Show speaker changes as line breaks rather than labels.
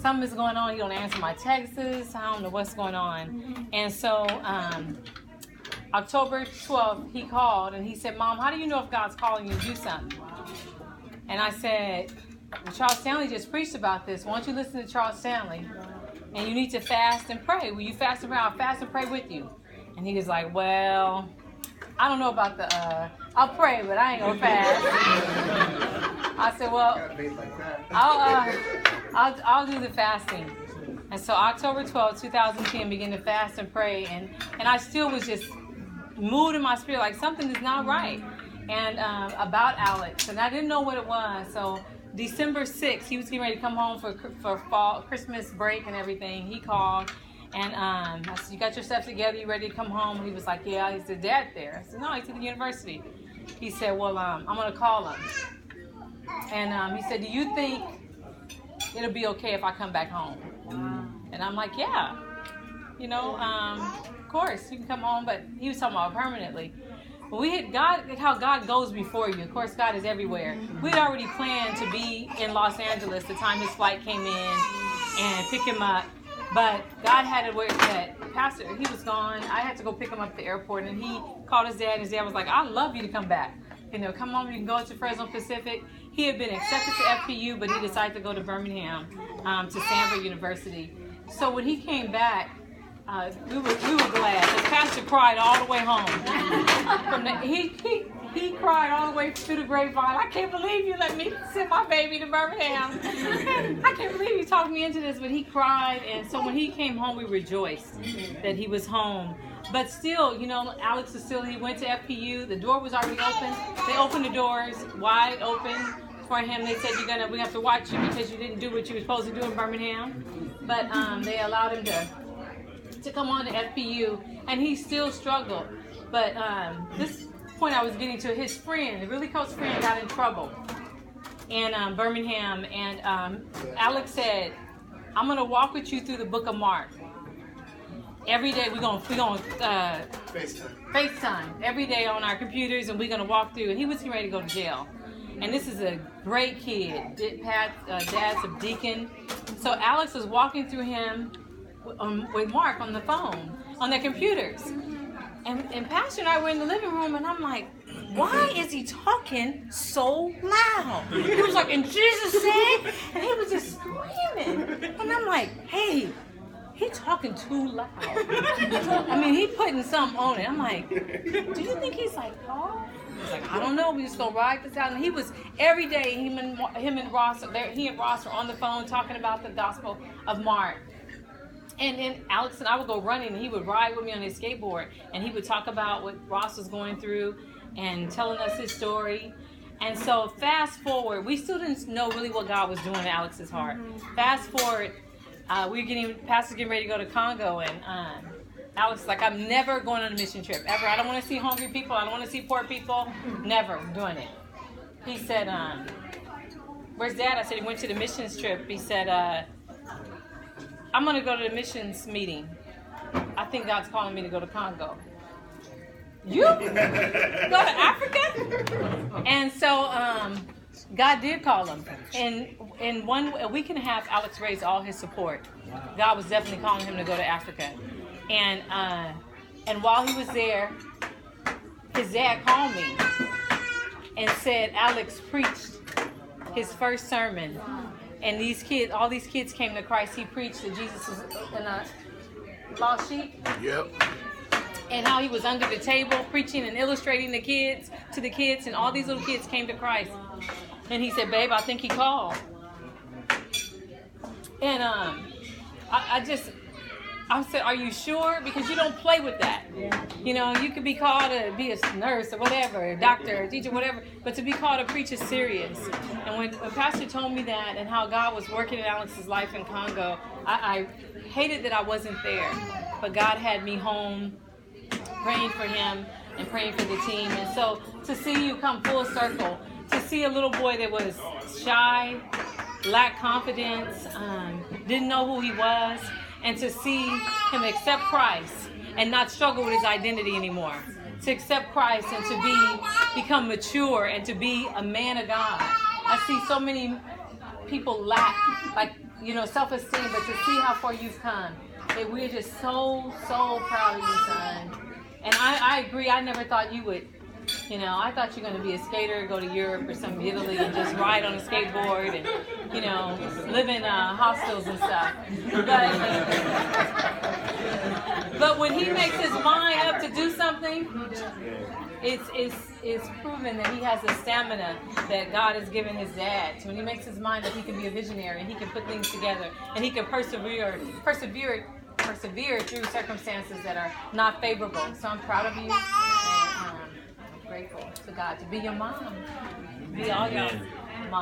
something's going on. He don't answer my texts. I don't know what's going on. And so October 12th, he called and he said, Mom, how do you know if God's calling you to do something? And I said, Charles Stanley just preached about this. Why don't you listen to Charles Stanley? And you need to fast and pray. Will you fast and pray? I'll fast and pray with you. And he was like, well, I don't know about the, I'll pray, but I ain't gonna fast. I said, well, I'll do the fasting. And so October 12th, 2010, began to fast and pray. And I still was just moved in my spirit, like something is not right. And about Alex. And I didn't know what it was. So December 6th, he was getting ready to come home for fall, Christmas break and everything. He called. And I said, you got your stuff together? You ready to come home? He was like, yeah. He said, Dad there? I said, no, he's at the university. He said, well, I'm going to call him. And he said, do you think it'll be okay if I come back home? And I'm like, yeah. You know, of course, you can come home. But he was talking about permanently. But we had God, how God goes before you. Of course, God is everywhere. We had already planned to be in Los Angeles the time his flight came in and pick him up. But God had it where that Pastor, he was gone. I had to go pick him up at the airport, and he called his dad, and his dad was like, I'd love you to come back. You know, come home, you can go to Fresno Pacific. He had been accepted to FPU, but he decided to go to Birmingham, to Stanford University. So when he came back, we were glad. The pastor cried all the way home. He cried all the way through the grapevine. I can't believe you let me send my baby to Birmingham. I can't believe you talked me into this. But he cried, and so when he came home, we rejoiced that he was home. But still, you know, Alex is still, he went to FPU. The door was already open. They opened the doors wide open for him. They said, we have to watch you because you didn't do what you were supposed to do in Birmingham. But they allowed him to come on to FPU, and he still struggled. But this point I was getting to, his friend, a really close friend, got in trouble in Birmingham, and Alex said, I'm going to walk with you through the book of Mark. Every day we're going FaceTime every day on our computers, and we're going to walk through. And he was getting ready to go to jail. And this is a great kid. Dad's a deacon. So Alex was walking through him with Mark on the phone, on their computers. And Pastor and I were in the living room, and I'm like, why is he talking so loud? He was like, in Jesus' name, and he was just screaming. And I'm like, hey, he talking too loud. I mean, he putting something on it. I'm like, do you think he's like, Paul? He's like, I don't know. We just gonna ride this out. And he was every day. Him and Ross, he and Ross were on the phone talking about the Gospel of Mark. And then Alex and I would go running, and he would ride with me on his skateboard, and he would talk about what Ross was going through and telling us his story. And so fast forward, we still didn't know really what God was doing in Alex's heart. Fast forward, Pastor's getting ready to go to Congo, and Alex was like, I'm never going on a mission trip, ever. I don't want to see hungry people. I don't want to see poor people. Never doing it. He said, where's Dad? I said, he went to the missions trip. He said, I'm going to go to the missions meeting. I think God's calling me to go to Congo. You? Go to Africa? And so God did call him. And in a week and a half, Alex raised all his support. God was definitely calling him to go to Africa. And while he was there, his dad called me and said Alex preached his first sermon. And all these kids came to Christ. He preached that Jesus is a lost sheep.
Yep.
And how he was under the table preaching and illustrating to the kids, and all these little kids came to Christ. And he said, babe, I think he called. And I said, are you sure? Because you don't play with that. Yeah. You know, you could be called to be a nurse or whatever, a doctor, a teacher, whatever, but to be called to preach is serious. And when Pastor told me that and how God was working in Alex's life in Congo, I hated that I wasn't there. But God had me home praying for him and praying for the team. And so to see you come full circle, to see a little boy that was shy, lacked confidence, didn't know who he was, and to see him accept Christ and not struggle with his identity anymore. To accept Christ and to become mature and to be a man of God. I see so many people lack, like self-esteem, but to see how far you've come. We're just so proud of you, son. And I agree. I never thought you would. I thought you were going to be a skater, go to Europe or some Italy and just ride on a skateboard and, live in hostels and stuff. But when he makes his mind up to do something, it's proven that he has the stamina that God has given his dad. So when he makes his mind up, he can be a visionary and he can put things together and he can persevere through circumstances that are not favorable. So I'm proud of you. And, I'm grateful to God to be your mom, be all y'all.